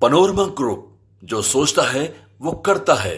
Panorama group, जो सोचता है वो करता है।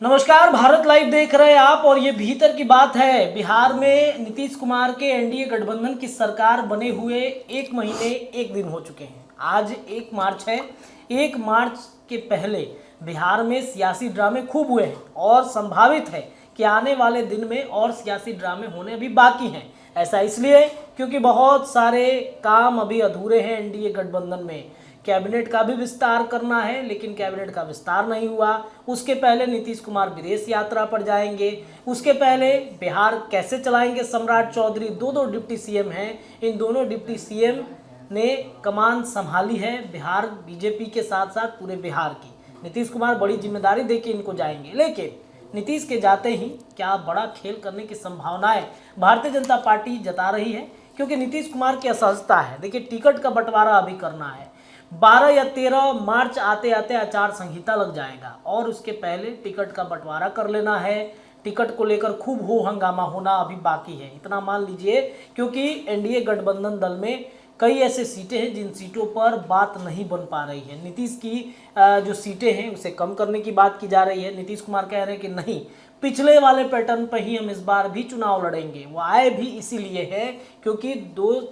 नमस्कार, भारत लाइव देख रहे हैं आप और ये भीतर की बात है। बिहार में नीतीश कुमार के एनडीए गठबंधन की सरकार बने हुए 1 महीने 1 दिन हो चुके हैं। आज 1 मार्च है। 1 मार्च के पहले बिहार में सियासी ड्रामे खूब हुए हैं और संभावित है कि आने वाले दिन में और सियासी ड्रामे होने अभी बाकी हैं। ऐसा इसलिए क्योंकि बहुत सारे काम अभी अधूरे हैं एनडीए गठबंधन में। कैबिनेट का भी विस्तार करना है, लेकिन कैबिनेट का विस्तार नहीं हुआ। उसके पहले नीतीश कुमार विदेश यात्रा पर जाएंगे। उसके पहले बिहार कैसे चलाएंगे सम्राट चौधरी। दो डिप्टी सीएम हैं। इन दोनों डिप्टी सीएम ने कमान संभाली है बिहार बीजेपी के साथ साथ पूरे बिहार की। नीतीश कुमार बड़ी जिम्मेदारी देके इनको जाएंगे, लेकिन नीतीश के जाते ही क्या बड़ा खेल करने की संभावनाएं भारतीय जनता पार्टी जता रही है, क्योंकि नीतीश कुमार की असहजता है। देखिए, टिकट का बंटवारा अभी करना है। 12 या 13 मार्च आते आते आचार संहिता लग जाएगा और उसके पहले टिकट का बंटवारा कर लेना है। टिकट को लेकर खूब हो हंगामा होना अभी बाकी है, इतना मान लीजिए, क्योंकि एनडीए गठबंधन दल में कई ऐसे सीटें हैं जिन सीटों पर बात नहीं बन पा रही है। नीतीश की जो सीटें हैं उसे कम करने की बात की जा रही है। नीतीश कुमार कह रहे हैं कि नहीं, पिछले वाले पैटर्न पर ही हम इस बार भी चुनाव लड़ेंगे। वो आए भी इसीलिए है क्योंकि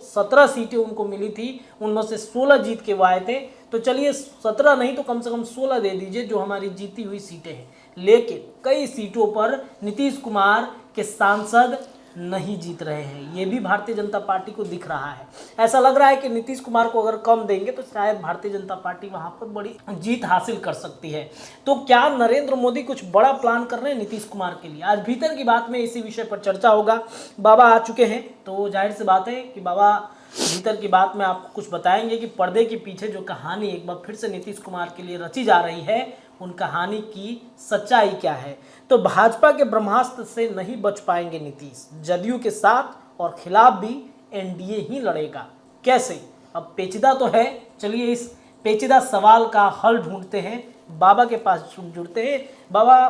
17 सीटें उनको मिली थी, उनमें से 16 जीत के वो आए थे। तो चलिए 17 नहीं तो कम से कम 16 दे दीजिए जो हमारी जीती हुई सीटें हैं। लेकिन कई सीटों पर नीतीश कुमार के सांसद नहीं जीत रहे हैं, ये भी भारतीय जनता पार्टी को दिख रहा है। ऐसा लग रहा है कि नीतीश कुमार को अगर कम देंगे तो शायद भारतीय जनता पार्टी वहां पर बड़ी जीत हासिल कर सकती है। तो क्या नरेंद्र मोदी कुछ बड़ा प्लान कर रहे हैं नीतीश कुमार के लिए? आज भीतर की बात में इसी विषय पर चर्चा होगा। बाबा आ चुके हैं, तो जाहिर सी बात है कि बाबा भीतर की बात में आपको कुछ बताएंगे कि पर्दे के पीछे जो कहानी एक बार फिर से नीतीश कुमार के लिए रची जा रही है, उन कहानी की सच्चाई क्या है। तो भाजपा के ब्रह्मास्त्र से नहीं बच पाएंगे नीतीश। जदयू के साथ और खिलाफ भी एनडीए ही लड़ेगा। कैसे? अब पेचीदा तो है, चलिए इस पेचीदा सवाल का हल ढूंढते हैं। बाबा के पास जुड़ते हैं। बाबा,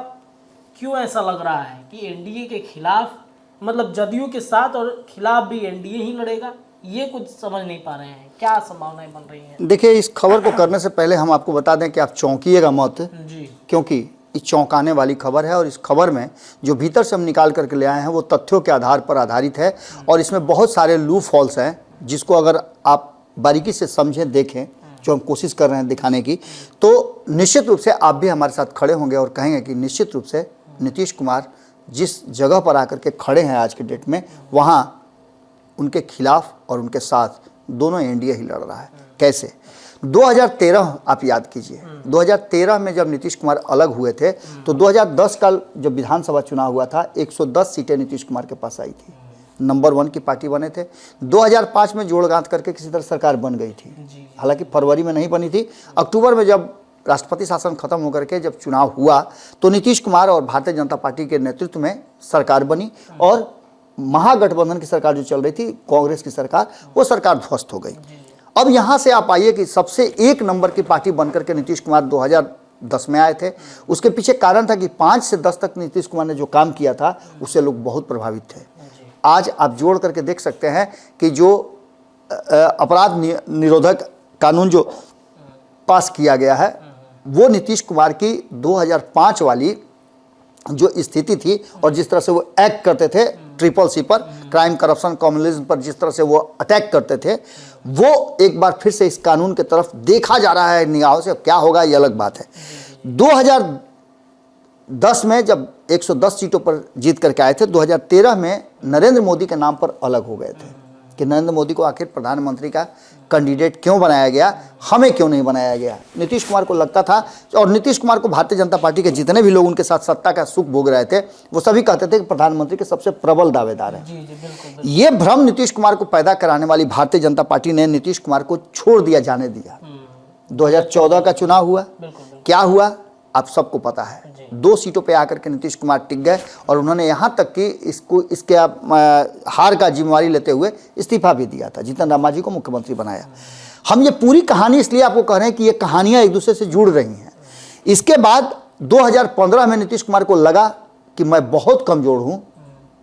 क्यों ऐसा लग रहा है कि एनडीए के खिलाफ, मतलब जदयू के साथ और खिलाफ भी एनडीए ही लड़ेगा? ये कुछ समझ नहीं पा रहे हैं, क्या संभावनाएं बन रही हैं? देखिए, इस खबर को करने से पहले हम आपको बता दें कि आप चौंकिएगा मत जी, क्योंकि ये चौंकाने वाली खबर है और इस खबर में जो भीतर से हम निकाल करके ले आए हैं वो तथ्यों के आधार पर आधारित है और इसमें बहुत सारे लूप होल्स हैं जिसको अगर आप बारीकी से समझें, देखें, जो हम कोशिश कर रहे हैं दिखाने की, तो निश्चित रूप से आप भी हमारे साथ खड़े होंगे और कहेंगे कि निश्चित रूप से नीतीश कुमार जिस जगह पर आकर के खड़े हैं आज के डेट में, वहाँ उनके खिलाफ और उनके साथ दोनों एनडीए ही लड़ रहा है। कैसे? 2013 आप याद कीजिए, 2013 में जब नीतीश कुमार अलग हुए थे तो 2010 का जब विधानसभा चुनाव हुआ था 110 सीटें नीतीश कुमार के पास आई थी। नंबर 1 की पार्टी बने थे। 2005 में जोड़ गांठ करके किसी तरह सरकार बन गई थी। हालांकि फरवरी में नहीं बनी थी। अक्टूबर में जब राष्ट्रपति शासन खत्म होकर के जब चुनाव हुआ तो नीतीश कुमार और भारतीय जनता पार्टी के नेतृत्व में सरकार बनी और महागठबंधन की सरकार जो चल रही थी, कांग्रेस की सरकार, वो सरकार ध्वस्त हो गई। अब यहाँ से आप आइए कि सबसे 1 नंबर की पार्टी बनकर के नीतीश कुमार 2010 में आए थे। उसके पीछे कारण था कि 5 से 10 तक नीतीश कुमार ने जो काम किया था उससे लोग बहुत प्रभावित थे। आज आप जोड़ करके देख सकते हैं कि जो अपराध निरोधक कानून जो पास किया गया है वो नीतीश कुमार की 2005 वाली जो स्थिति थी और जिस तरह से वो एक्ट करते थे CCC पर, क्राइम, करप्शन, कम्युनिज्म पर जिस तरह से वो अटैक करते थे, वो एक बार फिर से इस कानून की तरफ देखा जा रहा है निगाहों से। क्या होगा ये अलग बात है। 2010 में जब 110 सीटों पर जीत करके आए थे, 2013 में नरेंद्र मोदी के नाम पर अलग हो गए थे कि नरेंद्र मोदी को आखिर प्रधानमंत्री का कैंडिडेट क्यों बनाया गया, हमें क्यों नहीं बनाया गया। नीतीश कुमार को लगता था, और नीतीश कुमार को भारतीय जनता पार्टी के जितने भी लोग उनके साथ सत्ता का सुख भोग रहे थे वो सभी कहते थे कि प्रधानमंत्री के सबसे प्रबल दावेदार हैं। बिल्कुल। ये भ्रम नीतीश कुमार को पैदा कराने वाली भारतीय जनता पार्टी ने नीतीश कुमार को छोड़ दिया, जाने दिया। 2014 का चुनाव हुआ, क्या हुआ आप सबको पता है। 2 सीटों पे आकर के नीतीश कुमार टिक गए और उन्होंने यहाँ तक कि इसके हार का जिम्मेवारी लेते हुए इस्तीफा भी दिया था, जीतन राम मांझी को मुख्यमंत्री बनाया। हम ये पूरी कहानी इसलिए आपको कह रहे हैं कि ये कहानियाँ एक दूसरे से जुड़ रही हैं। इसके बाद 2015 में नीतीश कुमार को लगा कि मैं बहुत कमज़ोर हूँ,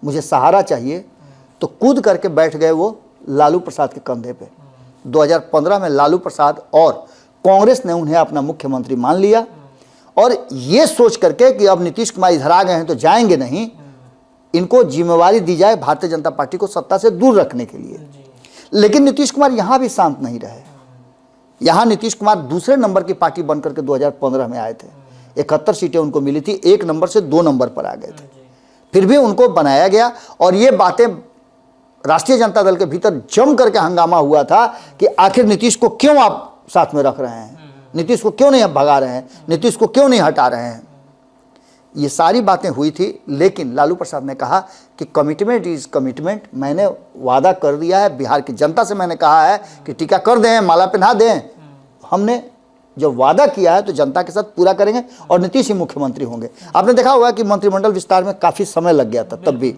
मुझे सहारा चाहिए, तो कूद करके बैठ गए वो लालू प्रसाद के कंधे पे। 2015 में लालू प्रसाद और कांग्रेस ने उन्हें अपना मुख्यमंत्री मान लिया और ये सोच करके कि अब नीतीश कुमार इधर आ गए हैं तो जाएंगे नहीं, इनको जिम्मेवारी दी जाए भारतीय जनता पार्टी को सत्ता से दूर रखने के लिए। लेकिन नीतीश कुमार यहाँ भी शांत नहीं रहे। यहाँ नीतीश कुमार दूसरे नंबर की पार्टी बनकर के 2015 में आए थे। 71 सीटें उनको मिली थी, 1 नंबर से 2 नंबर पर आ गए थे। फिर भी उनको बनाया गया और ये बातें राष्ट्रीय जनता दल के भीतर जम करके हंगामा हुआ था कि आखिर नीतीश को क्यों आप साथ में रख रहे हैं, नीतीश को क्यों नहीं आप भगा रहे हैं, नीतीश को क्यों नहीं हटा रहे हैं। ये सारी बातें हुई थी, लेकिन लालू प्रसाद ने कहा कि कमिटमेंट इज कमिटमेंट, मैंने वादा कर दिया है, बिहार की जनता से मैंने कहा है कि टीका कर दें, माला पहना दें। हमने जब वादा किया है तो जनता के साथ पूरा करेंगे और नीतीश ही मुख्यमंत्री होंगे। आपने देखा होगा कि मंत्रिमंडल विस्तार में काफ़ी समय लग गया था तब भी।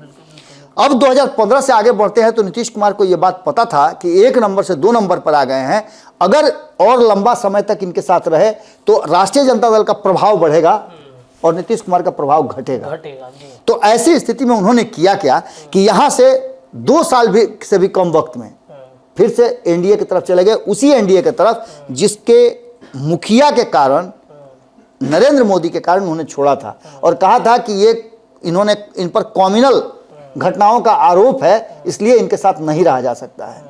अब 2015 से आगे बढ़ते हैं तो नीतीश कुमार को यह बात पता था कि 1 नंबर से 2 नंबर पर आ गए हैं, अगर और लंबा समय तक इनके साथ रहे तो राष्ट्रीय जनता दल का प्रभाव बढ़ेगा और नीतीश कुमार का प्रभाव घटेगा। तो ऐसी स्थिति में उन्होंने किया क्या कि यहां से 2 साल भी से भी कम वक्त में फिर से एनडीए की तरफ चले गए, उसी एनडीए की तरफ जिसके मुखिया के कारण, नरेंद्र मोदी के कारण उन्होंने छोड़ा था और कहा था कि ये इन्होंने इन पर कॉम्युनल घटनाओं का आरोप है, इसलिए इनके साथ नहीं रहा जा सकता है,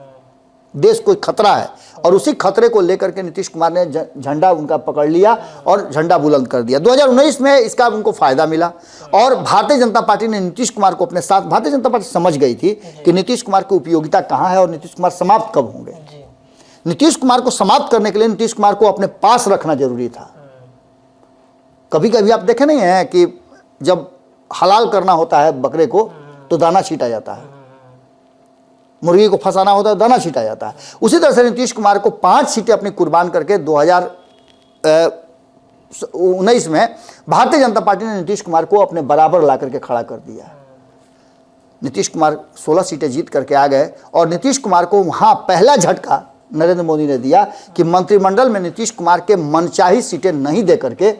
देश को खतरा है। और उसी खतरे को लेकर के नीतीश कुमार ने झंडा उनका पकड़ लिया और झंडा बुलंद कर दिया। 2019 में इसका उनको फायदा मिला और भारतीय जनता पार्टी ने नीतीश कुमार को अपने साथ, भारतीय जनता पार्टी समझ गई थी कि नीतीश कुमार की उपयोगिता कहाँ है और नीतीश कुमार समाप्त कब होंगे। नीतीश कुमार को समाप्त करने के लिए नीतीश कुमार को अपने पास रखना जरूरी था। कभी कभी आप देखे नहीं हैं कि जब हलाल करना होता है बकरे को तो दाना छीटा जाता है, मुर्गी को फंसाना होता है दाना छीटा जाता है। उसी तरह से नीतीश कुमार को 5 सीटें अपनी कुर्बान करके 2019 में भारतीय जनता पार्टी ने नीतीश कुमार को अपने बराबर ला करके खड़ा कर दिया। नीतीश कुमार 16 सीटें जीत करके आ गए और नीतीश कुमार को वहां पहला झटका नरेंद्र मोदी ने दिया कि मंत्रिमंडल में नीतीश कुमार के मनचाही सीटें नहीं दे करके,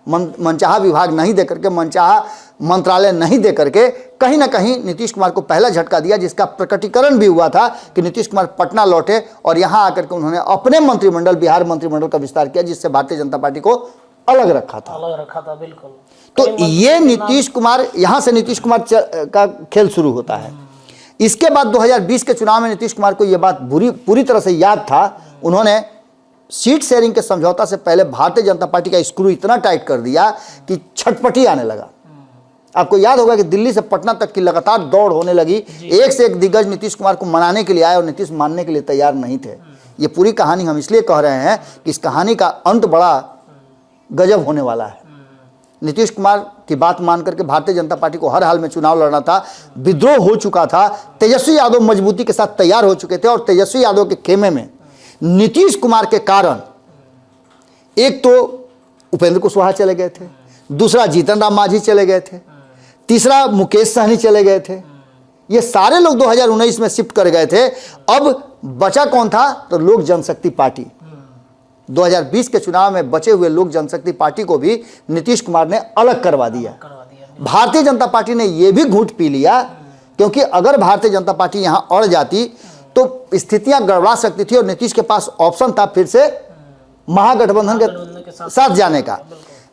मनचाहा विभाग नहीं दे करके, मनचाहा मंत्रालय नहीं दे करके कहीं ना कहीं नीतीश कुमार को पहला झटका दिया, जिसका प्रकटीकरण भी हुआ था कि नीतीश कुमार पटना लौटे और यहां आकर के उन्होंने अपने मंत्रिमंडल, बिहार मंत्रिमंडल का विस्तार किया, जिससे भारतीय जनता पार्टी को अलग रखा था। बिल्कुल। तो ये नीतीश कुमार, यहां से नीतीश कुमार का खेल शुरू होता है। इसके बाद 2020 के चुनाव में नीतीश कुमार को यह बात पूरी तरह से याद था। उन्होंने सीट शेयरिंग के समझौता से पहले भारतीय जनता पार्टी का स्क्रू इतना टाइट कर दिया कि छटपटी आने लगा। आपको याद होगा कि दिल्ली से पटना तक की लगातार दौड़ होने लगी, एक से एक दिग्गज नीतीश कुमार को मनाने के लिए आए और नीतीश मानने के लिए तैयार नहीं थे। ये पूरी कहानी हम इसलिए कह रहे हैं कि इस कहानी का अंत बड़ा गजब होने वाला है। नीतीश कुमार की बात मान करके भारतीय जनता पार्टी को हर हाल में चुनाव लड़ना था, विद्रोह हो चुका था, तेजस्वी यादव मजबूती के साथ तैयार हो चुके थे और तेजस्वी यादव के खेमे में नीतीश कुमार के कारण एक तो उपेंद्र कुशवाहा चले गए थे, दूसरा जीतन राम मांझी चले गए थे, तीसरा मुकेश सहनी चले गए थे। ये सारे लोग 2019 में शिफ्ट कर गए थे। अब बचा कौन था? तो लोक जनशक्ति पार्टी। 2020 के चुनाव में बचे हुए लोक जनशक्ति पार्टी को भी नीतीश कुमार ने अलग करवा दिया। भारतीय जनता पार्टी ने यह भी घूंट पी लिया, क्योंकि अगर भारतीय जनता पार्टी यहां अड़ जाती तो स्थितियां गड़बड़ा सकती थी और नीतीश के पास ऑप्शन था फिर से महागठबंधन के साथ जाने का।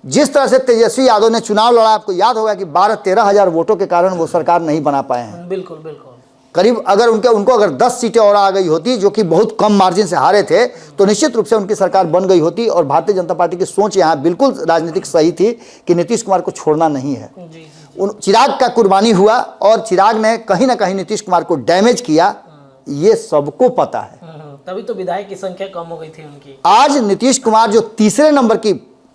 जिस तरह से तेजस्वी यादव ने चुनाव लड़ा, आपको याद होगा कि 12-13 हजार वोटों के कारण वो सरकार नहीं बना पाए हैं। बिल्कुल बिल्कुल। करीब अगर उनको अगर 10 सीटें और आ गई होती, जो कि बहुत कम मार्जिन से हारे थे, तो निश्चित रूप से उनकी सरकार बन गई होती। और भारतीय जनता पार्टी की सोच यहाँ बिल्कुल राजनीतिक सही थी कि नीतीश कुमार को छोड़ना नहीं है। चिराग का कुर्बानी हुआ और चिराग ने कहीं ना कहीं नीतीश कुमार को डैमेज किया, ये सबको पता है। तभी तो विधायक की संख्या कम हो गई थी उनकी। आज नीतीश कुमार जो तीसरे नंबर की,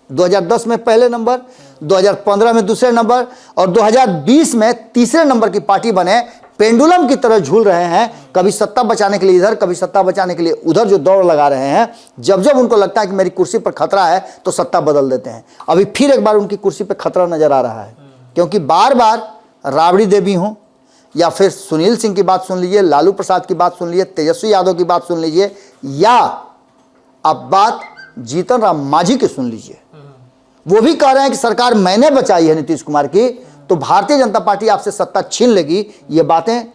2010 में पहले नंबर, 2015 में दूसरे नंबर और 2020 में तीसरे नंबर की पार्टी बने, पेंडुलम की तरह झूल रहे हैं। कभी सत्ता बचाने के लिए इधर, कभी सत्ता बचाने के लिए उधर जो दौड़ लगा रहे हैं। जब जब उनको लगता है कि मेरी कुर्सी पर खतरा है तो सत्ता बदल देते हैं। अभी फिर एक बार उनकी कुर्सी पर खतरा नजर आ रहा है, क्योंकि बार बार राबड़ी देवी हों या फिर सुनील सिंह की बात सुन लीजिए, लालू प्रसाद की बात सुन लीजिए, तेजस्वी यादव की बात सुन लीजिए, या आप बात जीतन राम मांझी की सुन लीजिए, वो भी कह रहे हैं कि सरकार मैंने बचाई है नीतीश कुमार की, तो भारतीय जनता पार्टी आपसे सत्ता छीन लेगी। ये बातें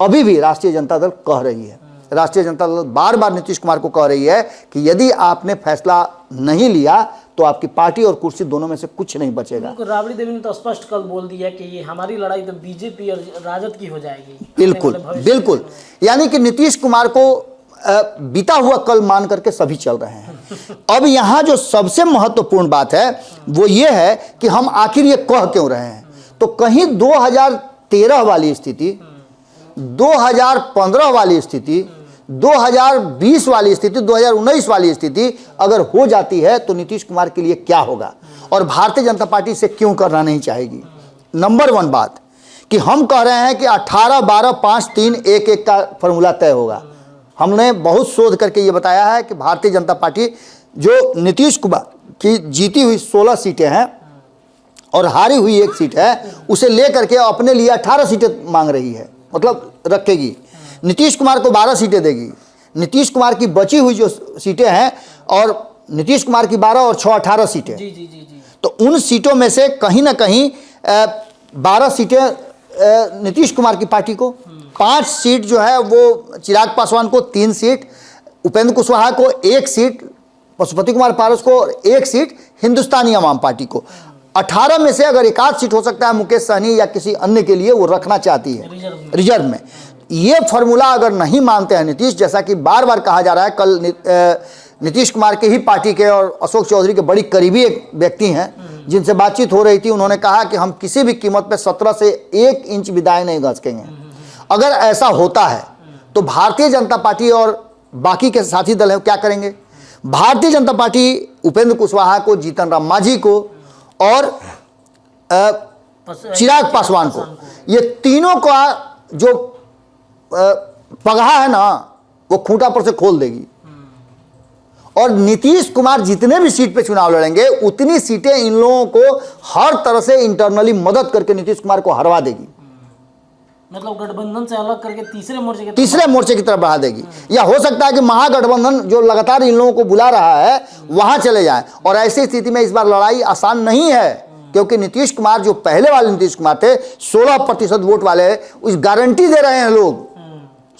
अभी भी राष्ट्रीय जनता दल कह रही है। राष्ट्रीय जनता दल बार बार नीतीश कुमार को कह रही है कि यदि आपने फैसला नहीं लिया तो आपकी पार्टी और कुर्सी दोनों में से कुछ नहीं बचेगा। बिल्कुल, राबड़ी देवी ने तो स्पष्ट कल बोल दिया कि ये हमारी लड़ाई तो बीजेपी और राजद की हो जाएगी। बिल्कुल बिल्कुल, यानी कि नीतीश कुमार को बीता हुआ कल मान करके सभी चल रहे हैं। अब यहाँ जो सबसे महत्वपूर्ण बात है वो ये है कि हम आखिर ये कह क्यों रहे हैं। तो कहीं 2013 वाली स्थिति, 2015 वाली स्थिति, 2020 वाली स्थिति, 2019 वाली स्थिति अगर हो जाती है तो नीतीश कुमार के लिए क्या होगा और भारतीय जनता पार्टी से क्यों करना नहीं चाहेगी। नंबर 1 बात कि हम कह रहे हैं कि 18, 12, 5, 3, 1, 1 का फॉर्मूला तय होगा। हमने बहुत शोध करके ये बताया है कि भारतीय जनता पार्टी जो नीतीश कुमार की जीती हुई 16 सीटें हैं और हारी हुई 1 सीट है, उसे लेकर के अपने लिए 18 सीटें मांग रही है, मतलब रखेगी। नीतीश कुमार को 12 सीटें देगी। नीतीश कुमार की बची हुई जो सीटें हैं और नीतीश कुमार की 12 और 6 18 सीटें, जी जी जी जी, तो उन सीटों में से कहीं ना कहीं 12 सीटें नीतीश कुमार की पार्टी को, 5 सीट जो है वो चिराग पासवान को, 3 सीट उपेंद्र कुशवाहा को, 1 सीट पशुपति कुमार पारस को और 1 सीट हिंदुस्तानी अवाम पार्टी को। 18 में से अगर 1 सीट हो सकता है मुकेश सहनी या किसी अन्य के लिए, वो रखना चाहती है रिजर्व में। ये फॉर्मूला अगर नहीं मानते हैं नीतीश, जैसा कि बार बार कहा जा रहा है, कल नीतीश कुमार के ही पार्टी के और अशोक चौधरी के बड़ी करीबी एक व्यक्ति हैं जिनसे बातचीत हो रही थी, उन्होंने कहा कि हम किसी भी कीमत पे 17 से 1 इंच भी दाएं नहीं घसकेंगे। अगर ऐसा होता है तो भारतीय जनता पार्टी और बाकी के साथी दल हैं क्या करेंगे। भारतीय जनता पार्टी उपेंद्र कुशवाहा को, जीतन राम मांझी को और चिराग पासवान को, ये तीनों का जो पगहा है ना, वो खूंटा पर से खोल देगी। और नीतीश कुमार जितने भी सीट पे चुनाव लड़ेंगे उतनी सीटें इन लोगों को हर तरह से इंटरनली मदद करके नीतीश कुमार को हरवा देगी, मतलब गठबंधन से अलग करके तीसरे मोर्चे की तरफ बढ़ा देगी। या हो सकता है कि महागठबंधन जो लगातार इन लोगों को बुला रहा है वहां चले जाए। और ऐसी स्थिति में इस बार लड़ाई आसान नहीं है, क्योंकि नीतीश कुमार जो पहले वाले नीतीश कुमार थे 16% वोट वाले, उस गारंटी दे रहे हैं लोग,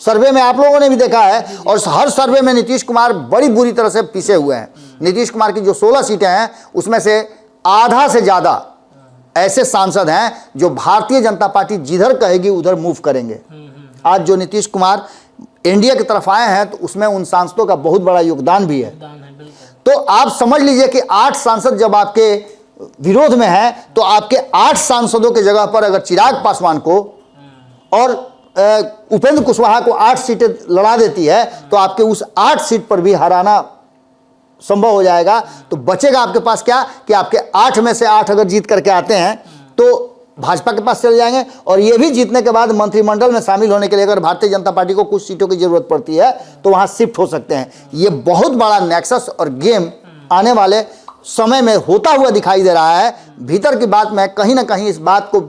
सर्वे में आप लोगों ने भी देखा है, और हर सर्वे में नीतीश कुमार बड़ी बुरी तरह से पीछे हुए हैं। नीतीश कुमार की जो 16 सीटें हैं उसमें से आधा से ज्यादा ऐसे सांसद हैं जो भारतीय जनता पार्टी जिधर कहेगी उधर मूव करेंगे। आज जो नीतीश कुमार एनडीए की तरफ आए हैं तो उसमें उन सांसदों का बहुत बड़ा योगदान भी है। तो आप समझ लीजिए कि 8 सांसद जब आपके विरोध में हैं तो आपके 8 सांसदों की जगह पर अगर चिराग पासवान को और उपेंद्र कुशवाहा को 8 सीटें लड़ा देती है तो आपके उस 8 सीट पर भी हराना संभव हो जाएगा। तो बचेगा आपके पास क्या कि आपके 8 में से 8 अगर जीत करके आते हैं तो भाजपा के पास चले जाएंगे, और ये भी जीतने के बाद मंत्रिमंडल में शामिल होने के लिए अगर भारतीय जनता पार्टी को कुछ सीटों की जरूरत पड़ती है तो वहां शिफ्ट हो सकते हैं। ये बहुत बड़ा नेक्सस और गेम आने वाले समय में होता हुआ दिखाई दे रहा है। भीतर की बात में कहीं ना कहीं इस बात को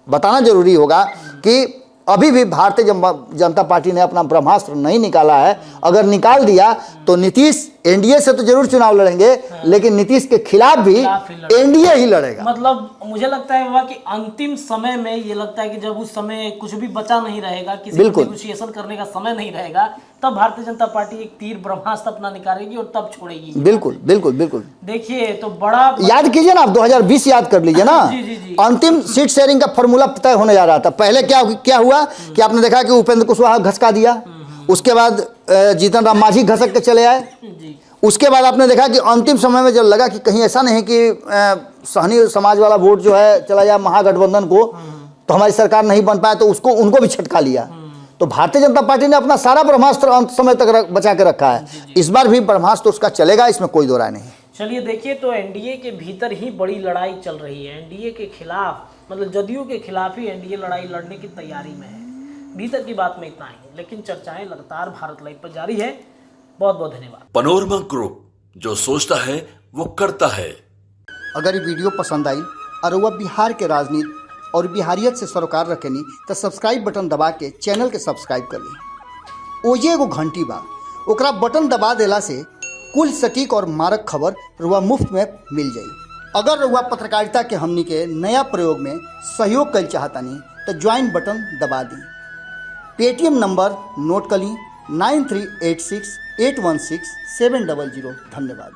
बताना जरूरी होगा कि अभी भी भारतीय जनता पार्टी ने अपना ब्रह्मास्त्र नहीं निकाला है। अगर निकाल दिया तो नीतीश एनडीए से तो जरूर चुनाव लड़ेंगे, लेकिन नीतीश के खिलाफ भी एनडीए ही लड़ेगा। मतलब मुझे लगता है बाबा कि अंतिम समय में ये लगता है कि जब उस समय कुछ भी बचा नहीं रहेगा, किसी नेगोशिएशन करने का समय नहीं रहेगा, तब भारतीय जनता पार्टी एक तीर ब्रह्मास्त्र अपना निकालेगी और तब छोड़ेगी। बिल्कुल बिल्कुल बिल्कुल। देखिए तो बड़ा याद कीजिए ना, आप 2020 याद कर लीजिए ना। जी, जी, जी। अंतिम सीट शेयरिंग का फॉर्मूला तय होने जा रहा था। पहले क्या हुआ कि आपने देखा कि उपेंद्र कुशवाहा घसका दिया, उसके बाद जीतन राम मांझी घसक के चले आए, उसके बाद आपने देखा कि अंतिम समय में जब लगा कि कहीं ऐसा नहीं कि सहनी समाज वाला वोट जो है चला जाए महागठबंधन को, तो हमारी सरकार नहीं बन पाए, तो उनको भी छटका लिया। तो भारतीय जनता पार्टी ने अपना सारा ब्रह्मास्त्र अंत समय तक बचा के रखा है। इस बार भी ब्रह्मास्त्र उसका चलेगा, इसमें कोई दो राय नहीं। चलिए देखिए, तो एनडीए के भीतर ही बड़ी लड़ाई चल रही है। एनडीए के खिलाफ, मतलब जदयू के खिलाफ ही एनडीए लड़ाई लड़ने की तैयारी में है। भीतर की बात में इतना ही, लेकिन चर्चाएं लगातार भारत लाइव पर जारी है। बहुत बहुत धन्यवाद। पनोरमा ग्रुप, जो सोचता है वो करता है। अगर ये वीडियो पसंद आई और वह बिहार के राजनीति और बिहारियत से सरोकार रखेनी तो सब्सक्राइब बटन दबा के चैनल के सब्सक्राइब कर ली। ओजे एगो घंटी बा, ओकरा बटन दबा देला से कुल सटीक और मारक खबर रुआ मुफ्त में मिल जाई। अगर रुआ पत्रकारिता के हमनी के नया प्रयोग में सहयोग कर चाहतानी तो ज्वाइन बटन दबा दी। पेटीएम नंबर नोट कर ली 9386 816 700। धन्यवाद।